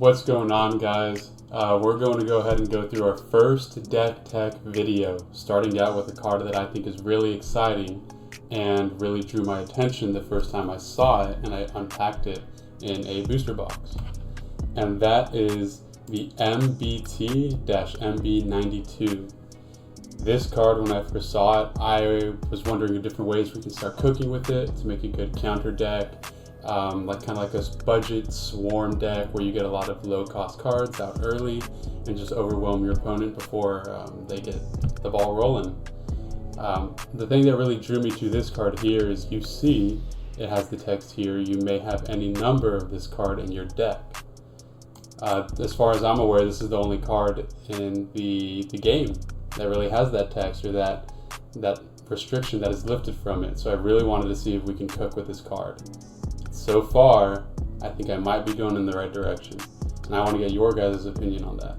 What's going on, guys? We're going to go ahead and go through our first deck tech video, starting out with a card that I think is really exciting and really drew my attention the first time I saw it and I unpacked it in a booster box. And that is the MBT-MT92. This card, when I first saw it, I was wondering the different ways we can start cooking with it to make a good counter deck. Kind of like a budget swarm deck where you get a lot of low cost cards out early and just overwhelm your opponent before they get the ball rolling. The thing that really drew me to this card here is you see it has the text here, you may have any number of this card in your deck. As far as I'm aware, this is the only card in the game that really has that text or that restriction that is lifted from it. So I really wanted to see if we can cook with this card. So far, I think I might be going in the right direction, and I want to get your guys' opinion on that.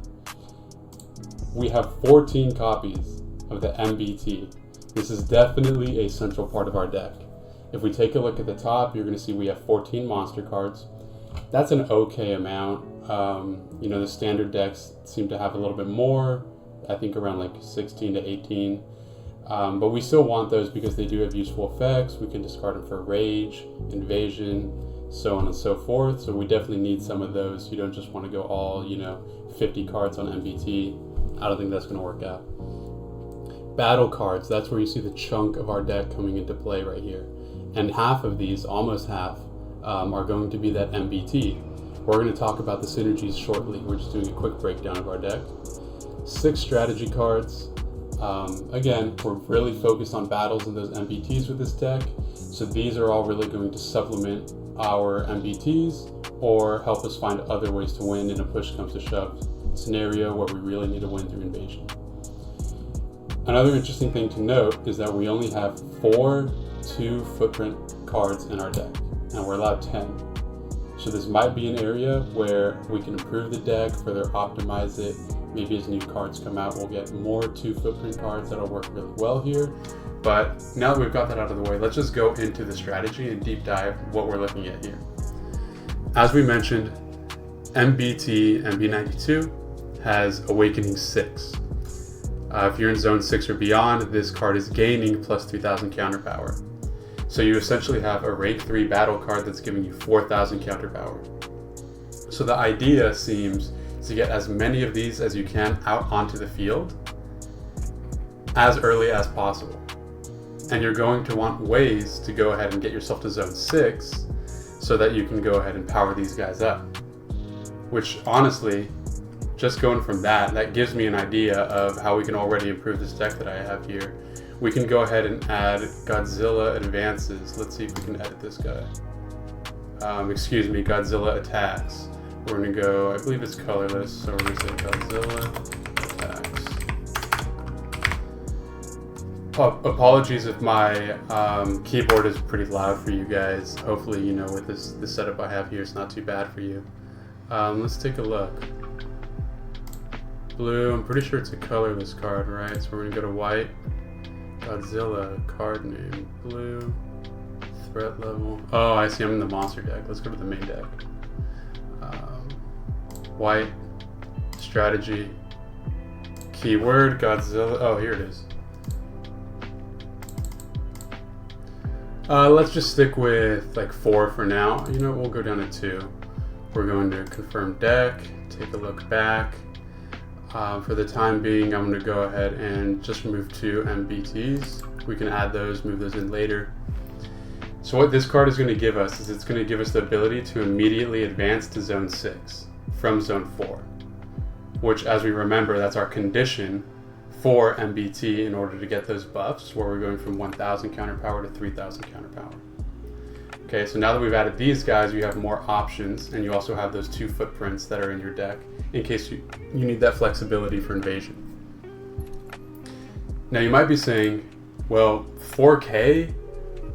We have 14 copies of the MBT. This is definitely a central part of our deck. If we take a look at the top, you're going to see we have 14 monster cards. That's an okay amount. The standard decks seem to have a little bit more, I think around like 16 to 18. But we still want those because they do have useful effects. We can discard them for rage, invasion, so on and so forth. So we definitely need some of those. You don't just want to go all, 50 cards on MBT. I don't think that's going to work out. Battle cards, that's where you see the chunk of our deck coming into play right here. And half of these, almost half, are going to be that MBT. We're going to talk about the synergies shortly. We're just doing a quick breakdown of our deck. 6 strategy cards. Again, we're really focused on battles and those MBTs with this deck, so these are all really going to supplement our MBTs or help us find other ways to win in a push comes to shove scenario where we really need to win through invasion. Another interesting thing to note is that we only have 4 2-footprint cards in our deck, and we're allowed 10. So this might be an area where we can improve the deck, further optimize it. Maybe as new cards come out, we'll get more 2-footprint cards that'll work really well here. But now that we've got that out of the way, let's just go into the strategy and deep dive what we're looking at here. As we mentioned, MBT-MT92 has Awakening 6. If you're in Zone 6 or beyond, this card is gaining plus 3,000 counter power. So you essentially have a rank 3 battle card that's giving you 4,000 counter power. So the idea seems to get as many of these as you can out onto the field as early as possible. And you're going to want ways to go ahead and get yourself to Zone 6 so that you can go ahead and power these guys up. Which honestly, just going from that gives me an idea of how we can already improve this deck that I have here. We can go ahead and add Godzilla advances. Let's see if we can edit this guy. Godzilla attacks. We're going to go, I believe it's colorless, so we're going to say Godzilla attacks. Apologies if my keyboard is pretty loud for you guys. Hopefully, with this setup I have here, it's not too bad for you. Let's take a look. Blue, I'm pretty sure it's a colorless card, right? So we're going to go to white. Godzilla, card name, blue, threat level. Oh, I see, I'm in the monster deck. Let's go to the main deck. White, strategy, keyword, Godzilla. Oh, here it is. Let's just stick with like 4 for now. We'll go down to 2. We're going to confirm deck, take a look back. For the time being, I'm going to go ahead and just remove 2 MBTs. We can add those, move those in later. So what this card is going to give us is it's going to give us the ability to immediately advance to Zone 6. From Zone 4, which, as we remember, that's our condition for MBT in order to get those buffs where we're going from 1,000 counter power to 3,000 counter power. Okay, so now that we've added these guys, you have more options, and you also have those 2 footprints that are in your deck in case you need that flexibility for invasion. Now you might be saying, well, 4K,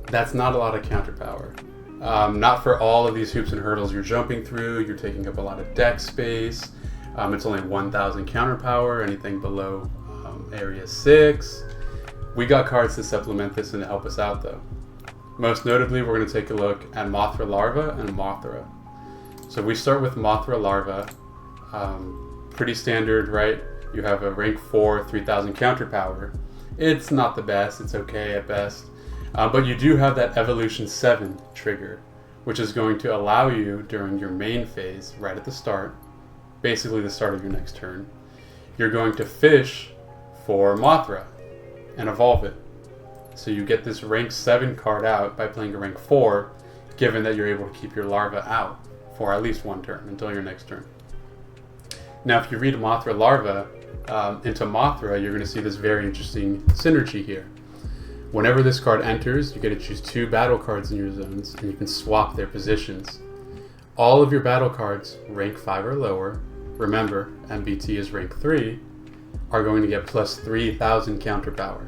that's not a lot of counter power. Not for all of these hoops and hurdles you're jumping through. You're taking up a lot of deck space. It's only 1,000 counter power, anything below area 6. We got cards to supplement this and to help us out though. Most notably, we're going to take a look at Mothra Larva and Mothra. So we start with Mothra Larva. Pretty standard, right? You have a rank 4, 3000 counter power. It's not the best, it's okay at best. But you do have that Evolution 7 trigger, which is going to allow you during your main phase, right at the start, basically the start of your next turn, you're going to fish for Mothra and evolve it. So you get this rank 7 card out by playing a rank 4, given that you're able to keep your larva out for at least one turn until your next turn. Now, if you read Mothra Larva into Mothra, you're going to see this very interesting synergy here. Whenever this card enters, you get to choose 2 battle cards in your zones, and you can swap their positions. All of your battle cards, rank 5 or lower, remember, MBT is rank 3, are going to get plus 3000 counter power.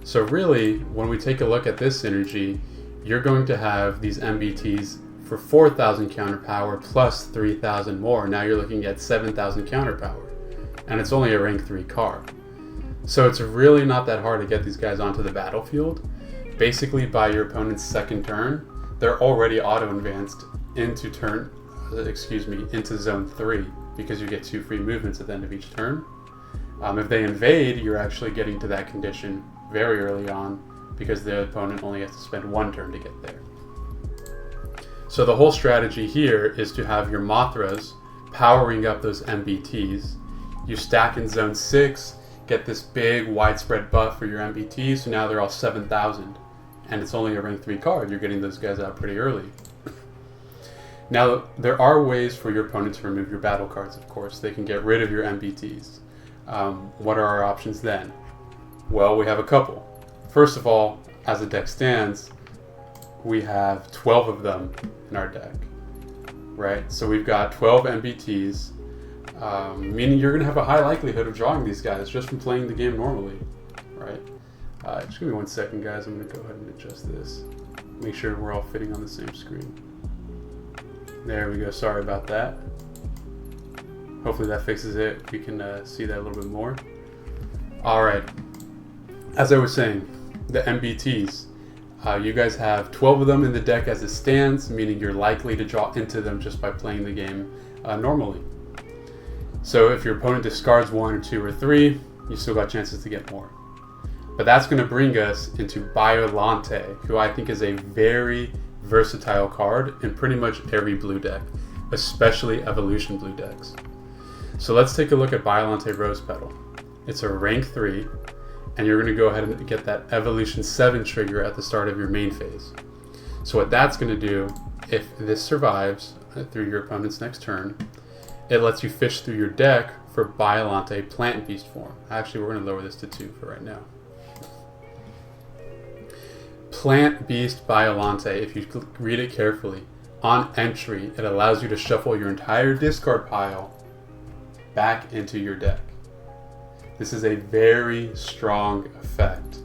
So really, when we take a look at this synergy, you're going to have these MBTs for 4000 counter power plus 3000 more. Now you're looking at 7000 counter power, and it's only a rank 3 card. So it's really not that hard to get these guys onto the battlefield. Basically, by your opponent's second turn, they're already auto advanced into into zone 3, because you get 2 free movements at the end of each turn. If they invade, you're actually getting to that condition very early on, because the opponent only has to spend 1 turn to get there. So the whole strategy here is to have your Mothras powering up those MBTs. You stack in zone 6, get this big widespread buff for your MBTs, so now they're all 7,000, and it's only a rank 3 card. You're getting those guys out pretty early. Now, there are ways for your opponent to remove your battle cards, of course. They can get rid of your MBTs. What are our options then? Well, we have a couple. First of all, as the deck stands, we have 12 of them in our deck, right? So we've got 12 MBTs, meaning you're going to have a high likelihood of drawing these guys just from playing the game normally, right? Just give me 1 second, guys. I'm going to go ahead and adjust this. Make sure we're all fitting on the same screen. There we go. Sorry about that. Hopefully that fixes it. We can see that a little bit more. All right. As I was saying, the MBTs. You guys have 12 of them in the deck as it stands, meaning you're likely to draw into them just by playing the game normally. So if your opponent discards 1 or 2 or 3, you still got chances to get more. But that's going to bring us into Biollante, who I think is a very versatile card in pretty much every blue deck, especially Evolution blue decks. So let's take a look at Biollante Rose Petal. It's a rank 3, and you're going to go ahead and get that Evolution 7 trigger at the start of your main phase. So what that's going to do, if this survives through your opponent's next turn, it lets you fish through your deck for Biollante Plant Beast form. Actually, we're going to lower this to 2 for right now. Plant Beast Biollante, if you read it carefully, on entry, it allows you to shuffle your entire discard pile back into your deck. This is a very strong effect,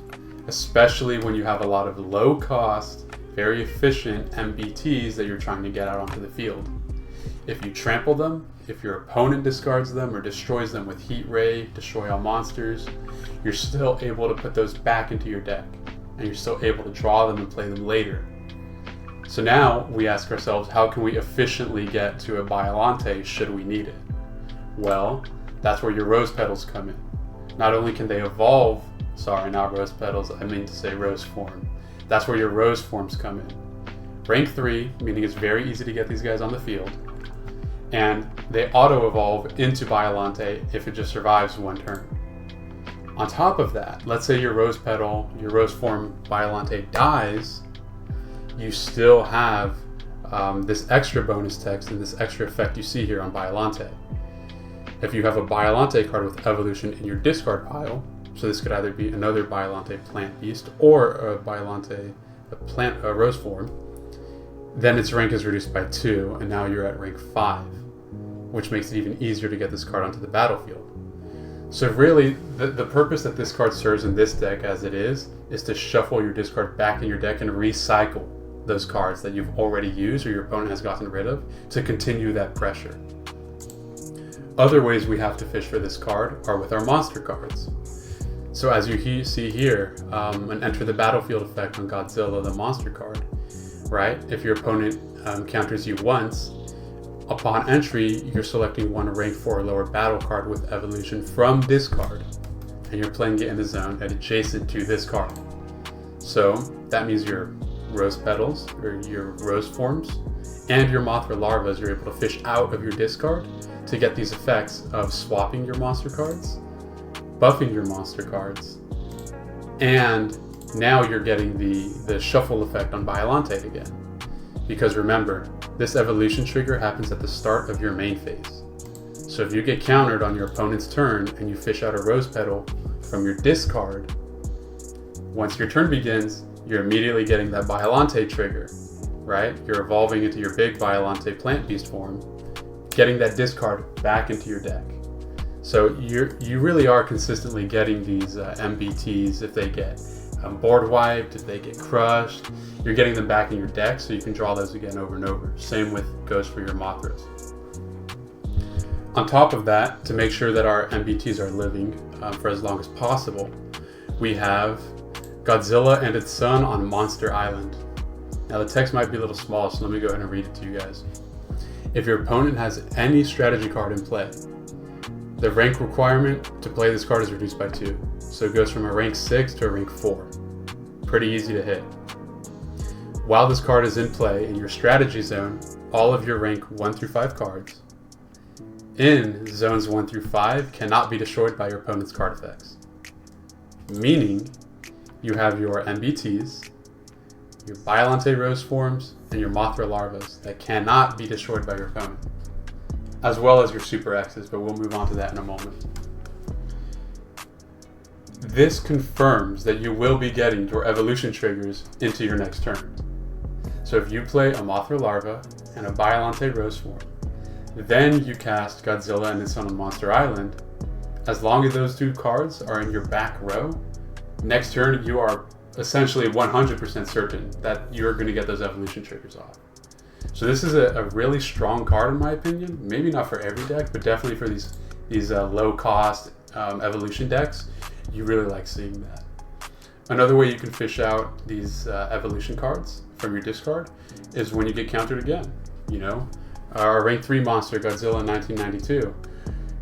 especially when you have a lot of low cost, very efficient MBTs that you're trying to get out onto the field. If you trample them, if your opponent discards them or destroys them with Heat Ray, destroy all monsters, you're still able to put those back into your deck, and you're still able to draw them and play them later. So now we ask ourselves, how can we efficiently get to a Biollante should we need it? Well, that's where your Rose Petals come in. Not only can they evolve, sorry, not Rose Petals, I mean to say Rose Form. That's where your Rose Forms come in. Rank 3, meaning it's very easy to get these guys on the field, and they auto-evolve into Biollante if it just survives 1 turn. On top of that, let's say your Rose Petal, your Rose Form Biollante dies, you still have this extra bonus text and this extra effect you see here on Biollante. If you have a Biollante card with Evolution in your discard pile, so this could either be another Biollante Plant Beast or a Biollante Rose Form, then its rank is reduced by 2, and now you're at rank 5, which makes it even easier to get this card onto the battlefield. So really, the purpose that this card serves in this deck as it is to shuffle your discard back in your deck and recycle those cards that you've already used or your opponent has gotten rid of to continue that pressure. Other ways we have to fish for this card are with our monster cards. So as you see here, an Enter the Battlefield effect on Godzilla, the monster card, right? If your opponent counters you once, Upon entry, you're selecting one rank 4 or lower battle card with evolution from this card, and you're playing it in the zone adjacent to this card. So that means your rose petals, or your rose forms, and your Mothra larvas you're able to fish out of your discard to get these effects of swapping your monster cards, buffing your monster cards, and now you're getting the shuffle effect on Biollante again. Because remember, this evolution trigger happens at the start of your main phase. So if you get countered on your opponent's turn and you fish out a rose petal from your discard, once your turn begins, you're immediately getting that Biollante trigger, right? You're evolving into your big Biollante plant beast form, getting that discard back into your deck. So you really are consistently getting these MBTs if they get board wiped, if they get crushed. You're getting them back in your deck so you can draw those again over and over. Same goes for your Mothras. On top of that, to make sure that our MBTs are living for as long as possible, we have Godzilla and its son on Monster Island. Now the text might be a little small, so let me go ahead and read it to you guys. If your opponent has any strategy card in play, the rank requirement to play this card is reduced by 2. So it goes from a rank 6 to a rank 4. Pretty easy to hit. While this card is in play in your strategy zone, all of your rank 1 through 5 cards in zones 1 through 5 cannot be destroyed by your opponent's card effects. Meaning, you have your MBTs, your Biollante rose forms, and your Mothra larvas that cannot be destroyed by your opponent, as well as your Super X's, but we'll move on to that in a moment. This confirms that you will be getting your evolution triggers into your next turn. So if you play a Mothra larva and a Biollante rose form, then you cast Godzilla and its son on Monster Island, as long as those 2 cards are in your back row, next turn you are essentially 100% certain that you're going to get those evolution triggers off. So this is a really strong card in my opinion. Maybe not for every deck, but definitely for these low cost evolution decks. You really like seeing that. Another way you can fish out these evolution cards from your discard is when you get countered again. You know, our rank 3 monster, Godzilla 1992.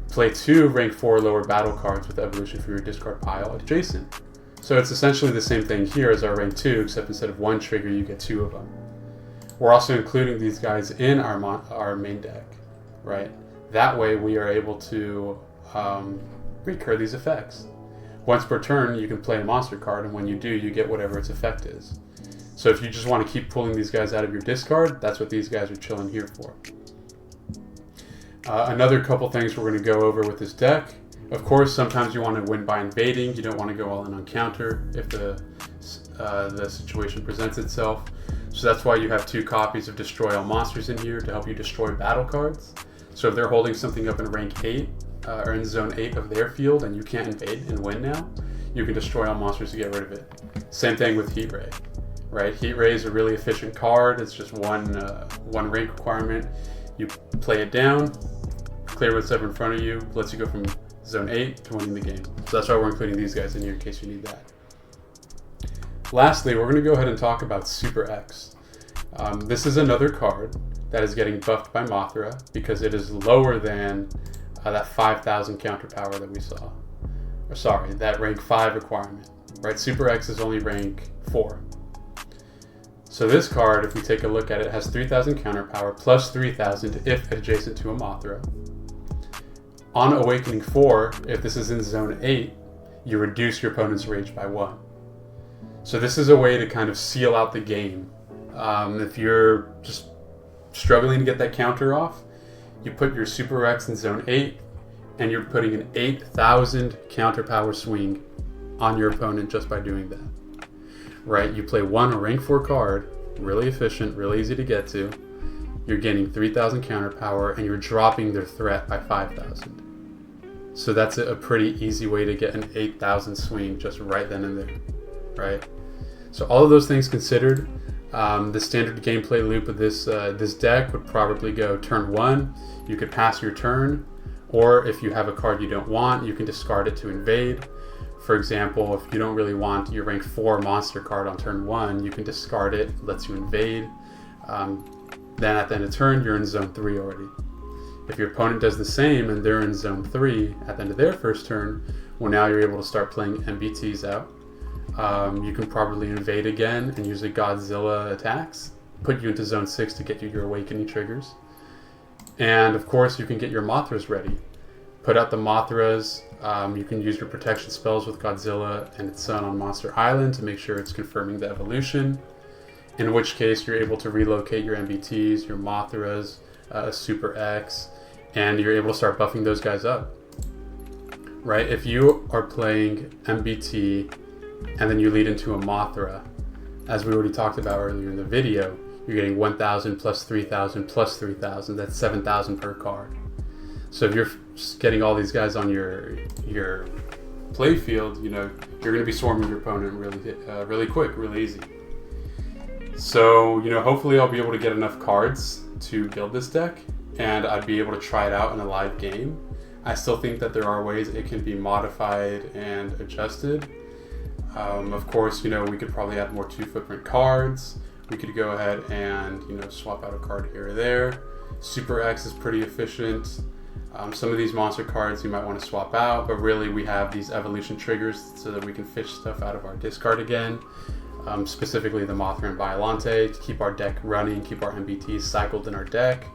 Play 2 rank 4 lower battle cards with evolution from your discard pile adjacent. So it's essentially the same thing here as our rank 2, except instead of 1 trigger, you get 2 of them. We're also including these guys in our main deck, right? That way we are able to recur these effects. Once per turn, you can play a monster card, and when you do, you get whatever its effect is. So if you just want to keep pulling these guys out of your discard, that's what these guys are chilling here for. Another couple things we're going to go over with this deck. Of course, sometimes you want to win by invading. You don't want to go all in on counter if the situation presents itself. So that's why you have 2 copies of Destroy All Monsters in here to help you destroy battle cards. So if they're holding something up in rank 8, or in zone 8 of their field and you can't invade and win now, you can destroy all monsters to get rid of it. Same thing with Heat Ray, right? Heat Ray is a really efficient card. It's just one rank requirement. You play it down, clear what's up in front of you, lets you go from zone 8 to winning the game. So that's why we're including these guys in here in case you need that. Lastly, we're going to go ahead and talk about Super X. This is another card that is getting buffed by Mothra because it is lower than that 5,000 counter power that we saw. Or sorry, that rank 5 requirement, right? Super X is only rank 4. So this card, if we take a look at it, has 3,000 counter power plus 3,000 if adjacent to a Mothra. On Awakening 4, if this is in zone 8, you reduce your opponent's rage by 1. So this is a way to kind of seal out the game. If you're just struggling to get that counter off, you put your Super X in zone 8, and you're putting an 8,000 counter power swing on your opponent just by doing that. Right? You play 1 rank 4 card, really efficient, really easy to get to. You're gaining 3,000 counter power, and you're dropping their threat by 5,000. So that's a pretty easy way to get an 8,000 swing just right then and there. Right? So all of those things considered, the standard gameplay loop of this deck would probably go turn 1, you could pass your turn, or if you have a card you don't want, you can discard it to invade. For example, if you don't really want your rank 4 monster card on turn 1, you can discard it, lets you invade. then at the end of turn, you're in zone 3 already. If your opponent does the same and they're in zone 3 at the end of their first turn, well, now you're able to start playing MBTs out. You can probably invade again and use the Godzilla attacks, put you into zone 6 to get you your awakening triggers. And of course, you can get your Mothras ready. Put out the Mothras. You can use your protection spells with Godzilla and its son on Monster Island to make sure it's confirming the evolution. In which case, you're able to relocate your MBTs, your Mothras, Super X, and you're able to start buffing those guys up. Right? If you are playing MBT and then you lead into a Mothra, as we already talked about earlier in the video, you're getting 1,000 plus 3,000 plus 3,000. That's 7,000 per card. So if you're getting all these guys on your play field, you're going to be swarming your opponent really quick, really easy. So hopefully I'll be able to get enough cards to build this deck, and I'd be able to try it out in a live game. I still think that there are ways it can be modified and adjusted. Of course, we could probably add more 2-footprint cards. We could go ahead and swap out a card here or there. Super X is pretty efficient. Some of these monster cards you might want to swap out, but really we have these evolution triggers so that we can fish stuff out of our discard again. Specifically the Mothra and Violante to keep our deck running, keep our MBTs cycled in our deck.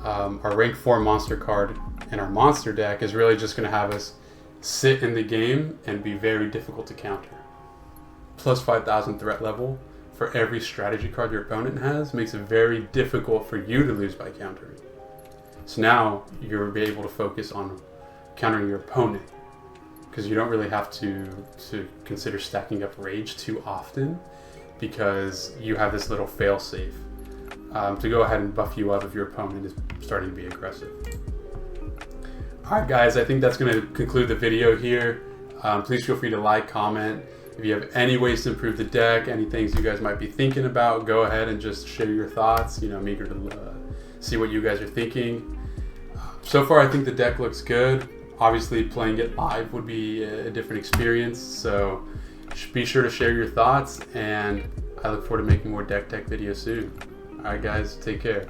Our rank 4 monster card in our monster deck is really just going to have us sit in the game and be very difficult to counter. Plus 5,000 threat level for every strategy card your opponent has makes it very difficult for you to lose by countering. So now you'll be able to focus on countering your opponent, because you don't really have to consider stacking up rage too often, because you have this little fail-safe to go ahead and buff you up if your opponent is starting to be aggressive. Alright guys, I think that's going to conclude the video here. Please feel free to like, comment. If you have any ways to improve the deck, any things you guys might be thinking about, go ahead and just share your thoughts. I'm eager to see what you guys are thinking. So far I think the deck looks good. Obviously playing it live would be a different experience, so be sure to share your thoughts, and I look forward to making more deck tech videos soon. Alright guys, take care.